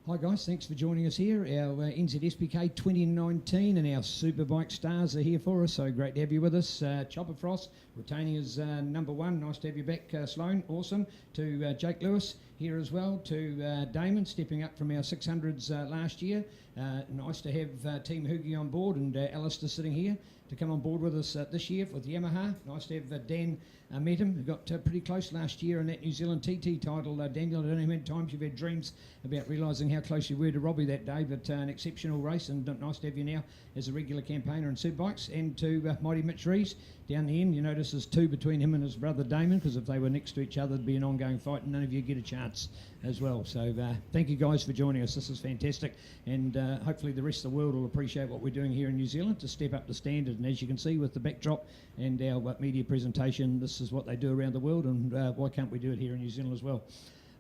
Hi guys, thanks for joining us here. Our NZSBK 2019 and our Superbike stars are here for us, so great to have you with us. Chopper Frost retaining as number one, nice to have you back, Sloane, awesome. To Jake Lewis here as well, to Damon stepping up from our 600s last year. Nice to have Team Hoogie on board, and Alistair sitting here to come on board with us this year with Yamaha. Nice to have Dan met him, who got pretty close last year in that New Zealand TT title. Daniel, I don't know how many times you've had dreams about realising how close you were to Robbie that day, but an exceptional race, and nice to have you now as a regular campaigner in Superbikes. And to Mighty Mitch Rees down the end, you notice there's two between him and his brother Damon, because if they were next to each other, there'd be an ongoing fight, and none of you get a chance as well. So thank you guys for joining us. This is fantastic, and hopefully the rest of the world will appreciate what we're doing here in New Zealand to step up the standard. And as you can see with the backdrop and our media presentation, this is what they do around the world, and why can't we do it here in New Zealand as well?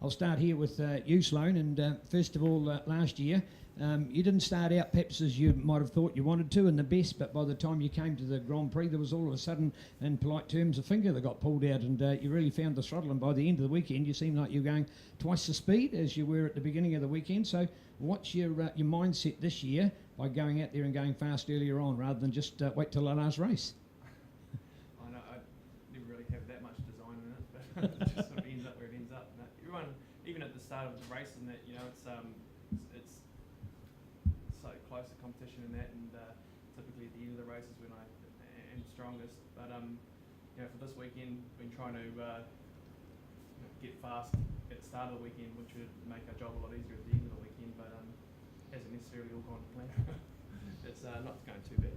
I'll start here with you, Sloane, and first of all, last year, you didn't start out perhaps as you might have thought you wanted to in the best, but by the time you came to the Grand Prix, there was all of a sudden, in polite terms, a finger that got pulled out, and you really found the throttle, and by the end of the weekend, you seemed like you were going twice the speed as you were at the beginning of the weekend. So what's your mindset this year by going out there and going fast earlier on, rather than just wait till the last race? I know, I never really have that much design in it, but it just sort of ends up where it ends up. And everyone, even at the start of the race, and that, you know, it's so close to competition in that, and typically at the end of the race is when I am strongest. But you know, for this weekend, we've been trying to get fast at the start of the weekend, which would make our job a lot easier at the end of the weekend, but hasn't necessarily all gone to plan. It's not going too bad.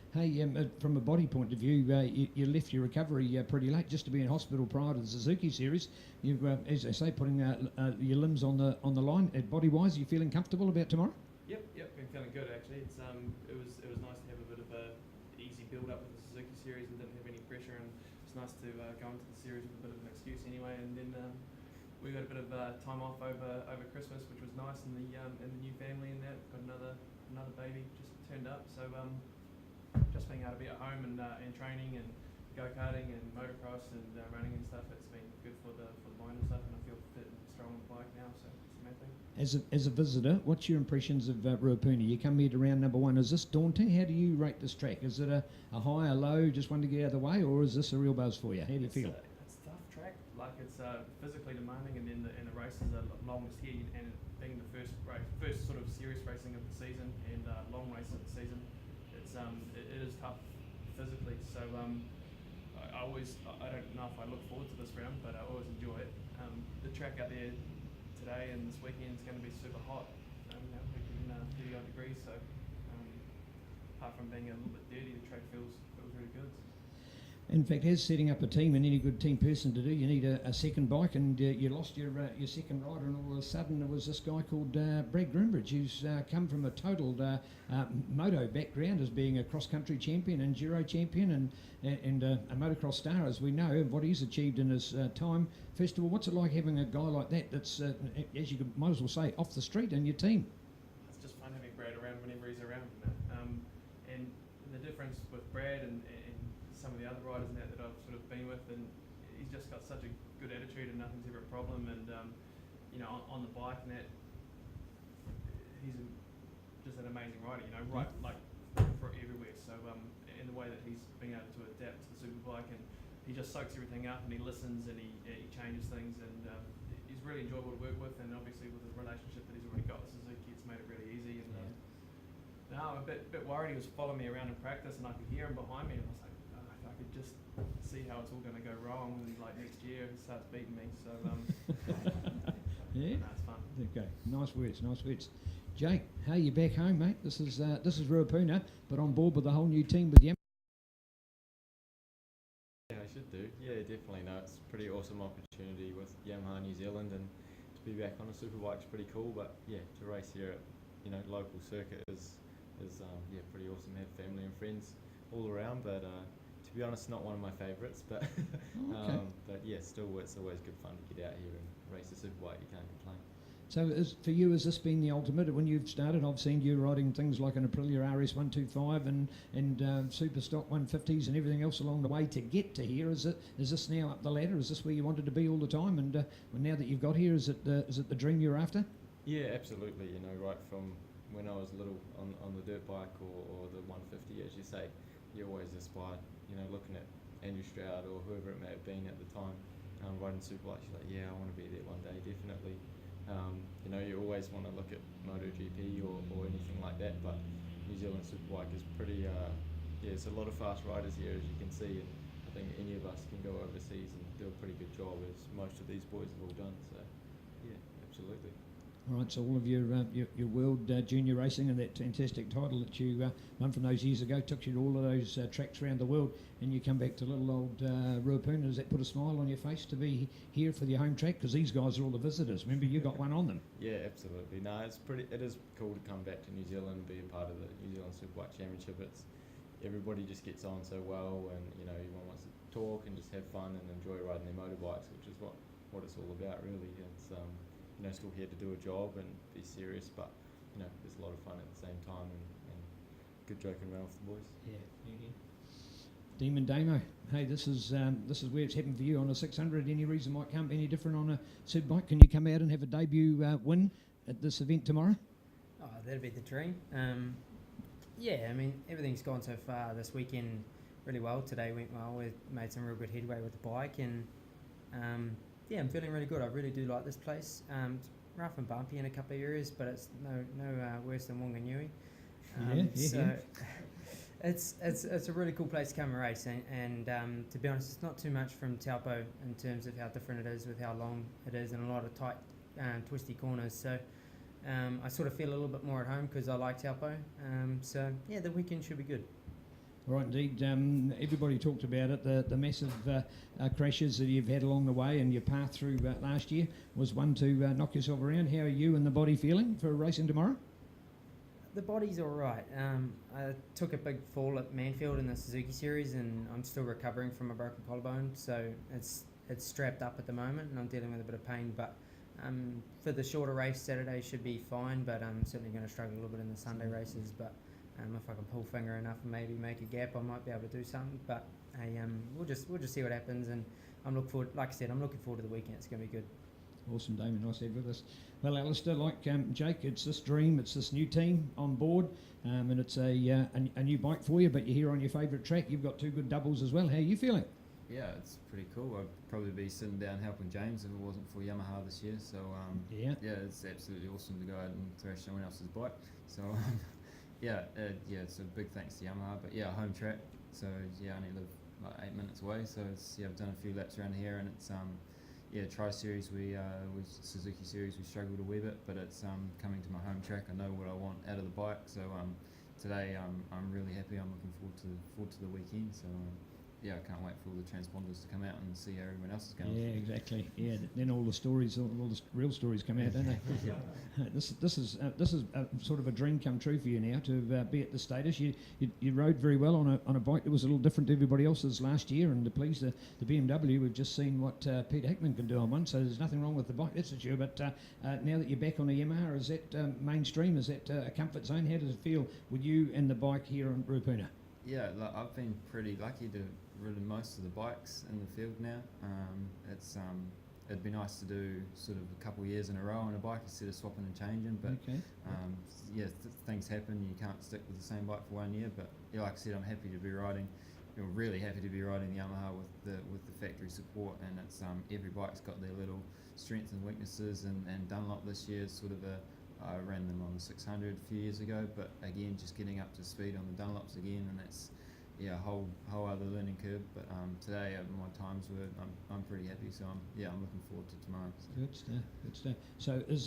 Hey, from a body point of view, you left your recovery pretty late, just to be in hospital prior to the Suzuki Series. You've, as I say, putting your limbs on the line. Body-wise, are you feeling comfortable about tomorrow? Yep, been feeling good actually. It's it was nice to have a bit of a easy build up with the Suzuki Series and didn't have any pressure, and it's nice to go into the series with a bit of an excuse anyway. And then we got a bit of time off over Christmas, which was nice, and the new family and that. Got another baby just turned up, so just being able to be at home and training and go-karting and motocross and running and stuff, it's been good for the mind and stuff, and I feel fit and strong on the bike now, so it's the main thing. As a visitor, what's your impressions of Ruapuni? You come here to round number one. Is this daunting? How do you rate this track? Is it a high, a low, just one to get out of the way, or is this a real buzz for you? How do you feel? It's a tough track. Like, it's physically demanding, and then the races are longest here, and being the first sort of serious racing of the season and long race of the season, it is tough physically. So I don't know if I look forward to this round, but I always enjoy it. The track out there today and this weekend is going to be super hot. You know, we're getting 30 odd degrees, so apart from being a little bit dirty, the track feels really good. In fact, as setting up a team, and any good team person to do, you need a second bike, and you lost your second rider, and all of a sudden there was this guy called Brad Grimbridge, who's come from a total moto background as being a cross-country champion and Giro champion and a motocross star, as we know, what he's achieved in his time. First of all, what's it like having a guy like that that's, as you might as well say, off the street in your team? It's just fun having Brad around whenever he's around. And the difference with Brad and some of the other riders and that I've sort of been with, and he's just got such a good attitude and nothing's ever a problem, and you know, on the bike and that, he's just an amazing rider, you know, right, like for everywhere. So in the way that he's been able to adapt to the Superbike, and he just soaks everything up, and he listens, and he changes things, and he's really enjoyable to work with, and obviously with the relationship that he's already got with Suzuki, it's made it really easy. And now I'm a bit worried. He was following me around in practice, and I could hear him behind me, and I was like, I could just see how it's all going to go wrong, and like next year he starts beating me. So yeah, that's fun. Okay, nice words. Jake, how are you back home, mate? This is Ruapuna, but on board with the whole new team with Yamaha. Yeah, I should do. Yeah, definitely. No, it's a pretty awesome opportunity with Yamaha New Zealand, and to be back on a Superbike is pretty cool. But yeah, to race here at local circuit is pretty awesome. Have family and friends all around, but to be honest, not one of my favourites. But but yeah, still it's always good fun to get out here and race a Superbike. You can't complain. So for you, has this been the ultimate? When you've started, I've seen you riding things like an Aprilia RS125 and super stock 150s and everything else along the way to get to here. Is this now up the ladder? Is this where you wanted to be all the time? And now that you've got here, is it the dream you're after? Yeah, absolutely. You know, right from when I was little on the dirt bike or the 150, as you say, you always aspired, you know, looking at Andrew Stroud or whoever it may have been at the time, riding Superbike, you're like, yeah, I want to be there one day, definitely. You know, you always want to look at MotoGP or anything like that, but New Zealand Superbike is pretty, yeah, it's a lot of fast riders here, as you can see, and I think any of us can go overseas and do a pretty good job, as most of these boys have all done, so yeah, absolutely. All right, so all of your world junior racing and that fantastic title that you won from those years ago took you to all of those tracks around the world, and you come back to little old Ruapuna. Does that put a smile on your face to be here for your home track? Because these guys are all the visitors. Remember, you got one on them. Yeah, absolutely. No, it is cool to come back to New Zealand and be a part of the New Zealand Superbike Championship. It's everybody just gets on so well, and you know, everyone wants to talk and just have fun and enjoy riding their motorbikes, which is what it's all about, really. It's you know, still here to do a job and be serious, but you know, there's a lot of fun at the same time and good joking around with the boys. Yeah. Demon Damo, hey, this is where it's happened for you on a 600. Any reason why it can't be any different on a Superbike? Can you come out and have a debut win at this event tomorrow? Oh, that'd be the dream. Yeah, I mean, everything's gone so far this weekend really well. Today went well. We made some real good headway with the bike, and yeah, I'm feeling really good. I really do like this place. It's rough and bumpy in a couple of areas, but it's no worse than Wanganui. So it's a really cool place to come and race, and to be honest, it's not too much from Taupo in terms of how different it is with how long it is and a lot of tight, twisty corners. So I sort of feel a little bit more at home because I like Taupo. So yeah, the weekend should be good. Right, indeed. Everybody talked about it. The massive crashes that you've had along the way, and your path through last year was one to knock yourself around. How are you and the body feeling for racing tomorrow? The body's all right. I took a big fall at Manfield in the Suzuki Series, and I'm still recovering from a broken collarbone, so it's strapped up at the moment, and I'm dealing with a bit of pain. But for the shorter race, Saturday should be fine, but I'm certainly going to struggle a little bit in the Sunday races. But if I can pull finger enough and maybe make a gap, I might be able to do something. But we'll just see what happens, and I'm looking forward. Like I said, I'm looking forward to the weekend. It's going to be good. Awesome, Damon. Nice to have you with us. Well, Alistair, like Jake, it's this dream, it's this new team on board, and it's a new bike for you, but you're here on your favourite track. You've got two good doubles as well. How are you feeling? Yeah, it's pretty cool. I'd probably be sitting down helping James if it wasn't for Yamaha this year. So yeah, it's absolutely awesome to go out and thrash someone else's bike. So yeah, it's a big thanks to Yamaha. But yeah, home track. So yeah, I only live like 8 minutes away. So I've done a few laps around here, and it's Tri Series we Suzuki Series we struggled a wee bit, but it's coming to my home track. I know what I want out of the bike. So today I'm really happy. I'm looking forward to the weekend. So. Yeah, I can't wait for all the transponders to come out and see how everyone else is going. Yeah, exactly. Yeah, then all the stories, all the real stories come out, don't they? This is sort of a dream come true for you now to be at the status. You rode very well on a bike that was a little different to everybody else's last year, and to please the BMW, we've just seen what Pete Hickman can do on one. So there's nothing wrong with the bike, that's for sure. But now that you're back on the Yamaha, is that mainstream? Is that a comfort zone? How does it feel with you and the bike here on Ruapuna? Yeah, I've been pretty lucky to ridden most of the bikes in the field now. It'd be nice to do sort of a couple of years in a row on a bike instead of swapping and changing, but things happen. You can't stick with the same bike for 1 year, but yeah, like I said, I'm happy to be riding, really happy to be riding the Yamaha with the factory support, and it's every bike's got their little strengths and weaknesses, and Dunlop this year is sort of I ran them on the 600 a few years ago, but again, just getting up to speed on the Dunlops again, and that's a whole other learning curve. But today, my times were, I'm pretty happy. So I'm looking forward to tomorrow. So. Good stuff. So is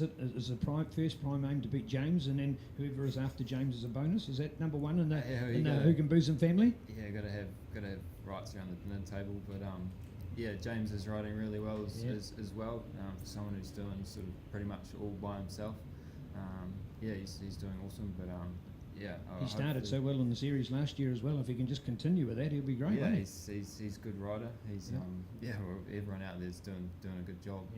the first prime aim to beat James, and then whoever is after James is a bonus? Is that number one in the Hugenboozem family? Yeah, got to have rights around the dinner table. But James is riding really well as well for someone who's doing sort of pretty much all by himself. He's doing awesome. But he started so well in the series last year as well. If he can just continue with that, he'll be great. Yeah, he's a good rider. He's everyone out there's doing a good job.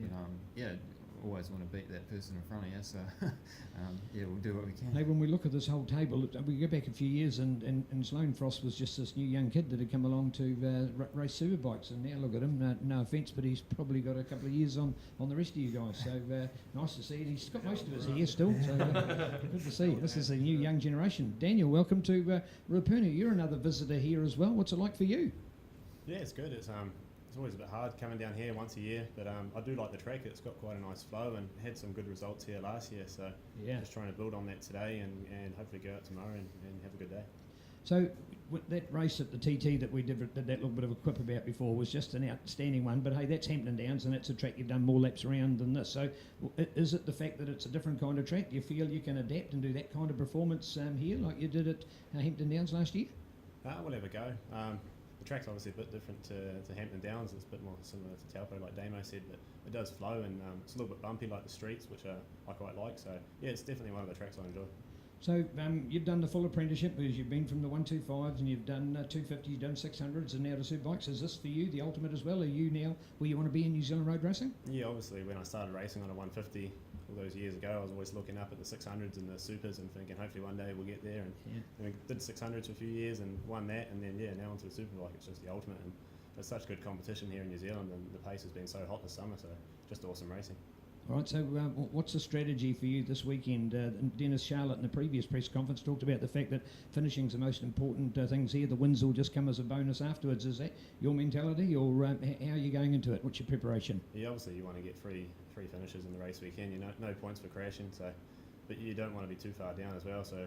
Yeah. But always want to beat that person in front of you. So yeah, we'll do what we can. Hey, when we look at this whole table, we go back a few years, and Sloane Frost was just this new young kid that had come along to race superbikes, and now look at him. No offence, but he's probably got a couple of years on the rest of you guys. So nice to see it. He's got most of his hair still, so good to see. This is a new young generation. Daniel, welcome to Ruapuni. You're another visitor here as well. What's it like for you? Yeah, it's good. It's always a bit hard coming down here once a year, but I do like the track. It's got quite a nice flow and had some good results here last year. So yeah, just trying to build on that today and hopefully go out tomorrow and have a good day. So that race at the TT that we did that little bit of a quip about before was just an outstanding one. But hey, that's Hampton Downs, and that's a track you've done more laps around than this. So is it the fact that it's a different kind of track? Do you feel you can adapt and do that kind of performance here like you did at Hampton Downs last year? We'll have a go. The track's obviously a bit different to Hampton Downs. It's a bit more similar to Taupo, like Damo said, but it does flow and it's a little bit bumpy like the streets, which I quite like. So yeah, it's definitely one of the tracks I enjoy. So you've done the full apprenticeship because you've been from the 125s and you've done 250s, you've done 600s and now to Superbikes. Is this for you the ultimate as well? Are you now where you want to be in New Zealand road racing? Yeah, obviously when I started racing on a 150 all those years ago, I was always looking up at the 600s and the supers and thinking hopefully one day we'll get there. And we did 600s for a few years and won that, and then now onto a Superbike. It's just the ultimate, and there's such good competition here in New Zealand, and the pace has been so hot this summer, so just awesome racing. All right, so what's the strategy for you this weekend? Dennis Charlotte in the previous press conference talked about the fact that finishing's the most important things here. The wins will just come as a bonus afterwards. Is that your mentality, or how are you going into it? What's your preparation? Yeah, obviously you want to get free finishes in the race weekend. You know, no points for crashing, so but you don't want to be too far down as well. So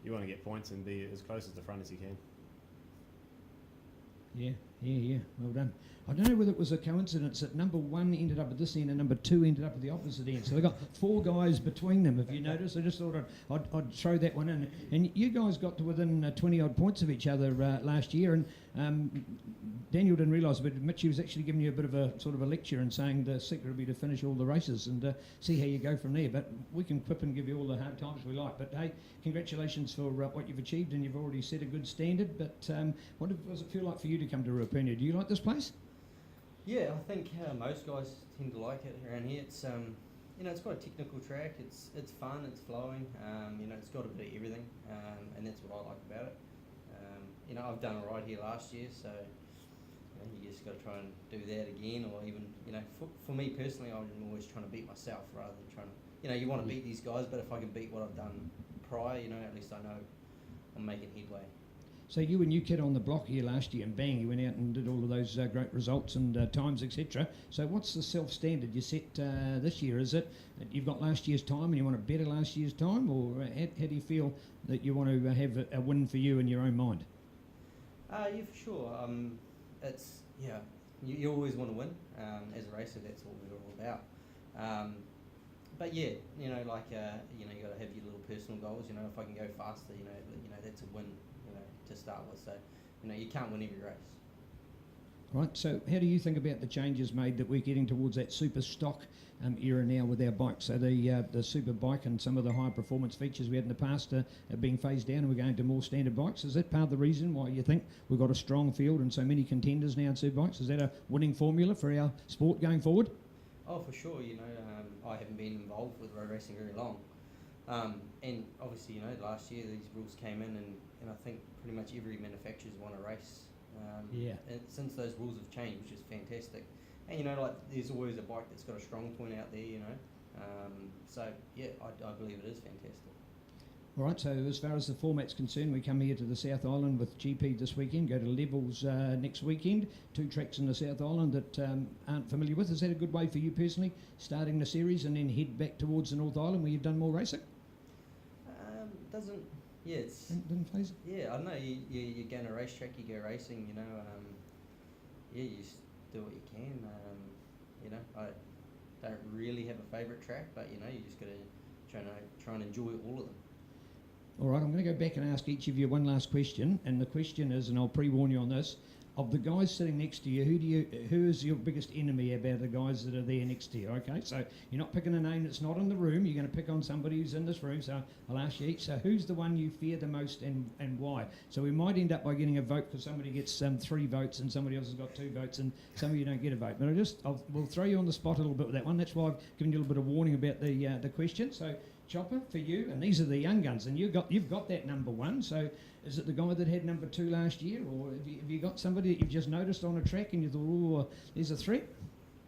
you want to get points and be as close as the front as you can. Yeah. Well done. I don't know whether it was a coincidence that number one ended up at this end and number two ended up at the opposite end. So they got four guys between them, if you notice. I just thought I'd throw that one in. And you guys got to within 20-odd points of each other last year. And Daniel didn't realise, but Mitchie was actually giving you a bit of a sort of a lecture and saying the secret would be to finish all the races and see how you go from there. But we can quip and give you all the hard times we like. But hey, congratulations for what you've achieved, and you've already set a good standard. But what does it feel like for you to come to Ruapuni? Do you like this place? Yeah, I think most guys tend to like it around here. It's it's quite a technical track. It's fun. It's flowing. It's got a bit of everything, and that's what I like about it. I've done a ride here last year, so you just got to try and do that again, or even for me personally, I'm always trying to beat myself rather than trying to you want to beat these guys, but if I can beat what I've done prior, at least I know I'm making headway. So you were new kid on the block here last year, and bang, you went out and did all of those great results and times, etc. So what's the self-standard you set this year? Is it you've got last year's time and you want to better last year's time, or how do you feel that you want to have a win for you in your own mind? Yeah, for sure. You always want to win. As a racer, that's what we're all about. But yeah, you got to have your little personal goals. If I can go faster, that's a win. To start with, so you can't win every race. Right, so how do you think about the changes made that we're getting towards that super stock era now with our bikes? So the Superbike and some of the high performance features we had in the past are being phased down and we're going to more standard bikes. Is that part of the reason why you think we've got a strong field and so many contenders now in Superbikes? Is that a winning formula for our sport going forward? Oh, for sure. I haven't been involved with road racing very long. And obviously, last year these rules came in and I think pretty much every manufacturer's won a race. And since those rules have changed, which is fantastic. And there's always a bike that's got a strong point out there, So yeah, I believe it is fantastic. All right, so as far as the format's concerned, we come here to the South Island with GP this weekend, go to Levels next weekend, 2 tracks in the South Island that aren't familiar with. Is that a good way for you personally, starting the series and then head back towards the North Island where you've done more racing? Doesn't... Yeah, it's... Didn't phase it? Yeah, I don't know. You go on a racetrack, you go racing, you just do what you can. I don't really have a favourite track, but, you just got to try and enjoy all of them. All right, I'm going to go back and ask each of you one last question, and the question is, and I'll pre-warn you on this, of the guys sitting next to you, who is your biggest enemy about the guys that are there next to you? Okay, so you're not picking a name that's not in the room. You're going to pick on somebody who's in this room. So I'll ask you each. So who's the one you fear the most and why? So we might end up by getting a vote because somebody gets 3 votes and somebody else has got 2 votes and some of you don't get a vote. But we'll throw you on the spot a little bit with that one. That's why I've given you a little bit of warning about the question. So Chopper, for you, and these are the young guns, and you've got that number 1. So is it the guy that had number 2 last year, or have you got somebody that you've just noticed on a track and you thought, oh, there's a threat?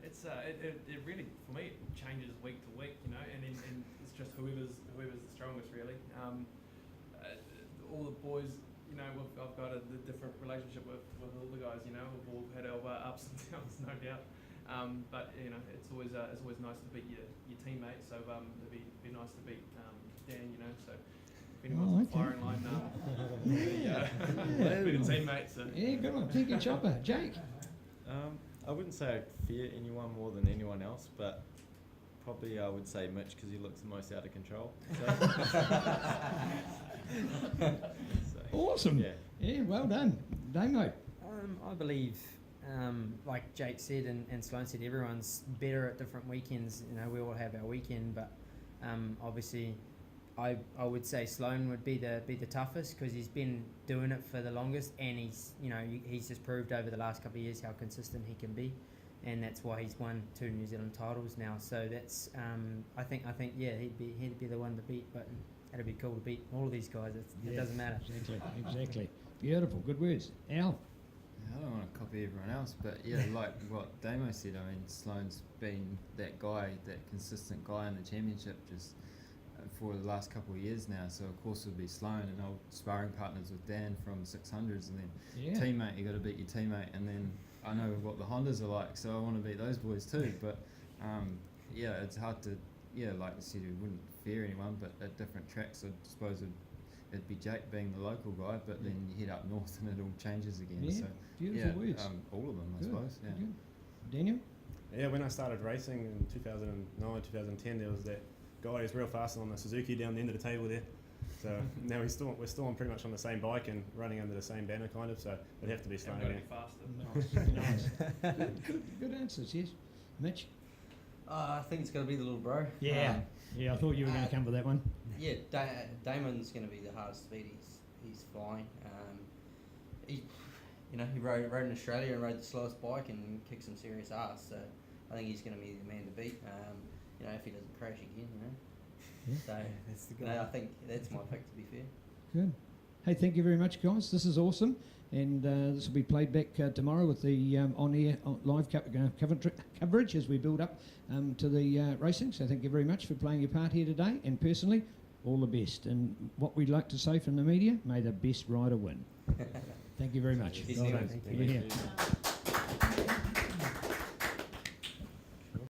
It's it really, for me, it changes week to week, you know, and it's just whoever's the strongest, really. All the boys, you know, I've got a different relationship with all the guys, you know. We've all had our ups and downs, no doubt. But you know, it's always nice to beat your teammate. So it'd be nice to beat Dan, you know. So if anyone's on the firing line, beat a teammate. So. Yeah, good one. Thank you, Chopper. Jake. I wouldn't say I fear anyone more than anyone else, but probably I would say Mitch because he looks the most out of control. So, awesome. Yeah, well done. Damo. I believe, like Jake said and Sloan said, everyone's better at different weekends. You know, we all have our weekend, but obviously, I would say Sloan would be the toughest because he's been doing it for the longest, and he's just proved over the last couple of years how consistent he can be, and that's why he's won 2 New Zealand titles now. So that's I think yeah, he'd be the one to beat, but it'd be cool to beat all of these guys. It doesn't matter. Exactly. Beautiful. Good words. Al. I don't want to copy everyone else, but yeah, like what Damo said, I mean, Sloan's been that guy, that consistent guy in the championship just for the last couple of years now, so of course it would be Sloan, and old sparring partners with Dan from 600s, and then teammate, you got to beat your teammate, and then I know what the Hondas are like, so I want to beat those boys too, but yeah, it's hard to, like you said, you wouldn't fear anyone, but at different tracks I suppose it'd be Jake being the local guy, but then you head up north and it all changes again. So beautiful words. All of them, I suppose. Yeah. Good. Daniel? Yeah, when I started racing in 2009, 2010, there was that guy who's real fast on the Suzuki down the end of the table there. So now we're still on pretty much on the same bike and running under the same banner, kind of. So it'd have to be Sloan again. Faster. Good answers. Yes, Mitch. I think it's going to be the little bro. Yeah, I thought you were going to come with that one. Yeah, Damon's going to be the hardest to beat. He's flying. He rode in Australia and rode the slowest bike and kicked some serious ass. So I think he's going to be the man to beat. If he doesn't crash again, Yeah. So That's the guy. I think that's my pick, to be fair. Good. Hey, thank you very much, guys. This is awesome. And this will be played back tomorrow with the on-air live coverage as we build up to the racing. So thank you very much for playing your part here today. And personally, all the best. And what we'd like to say from the media, may the best rider win. Thank you very much. Yes, Well done. thank Over here.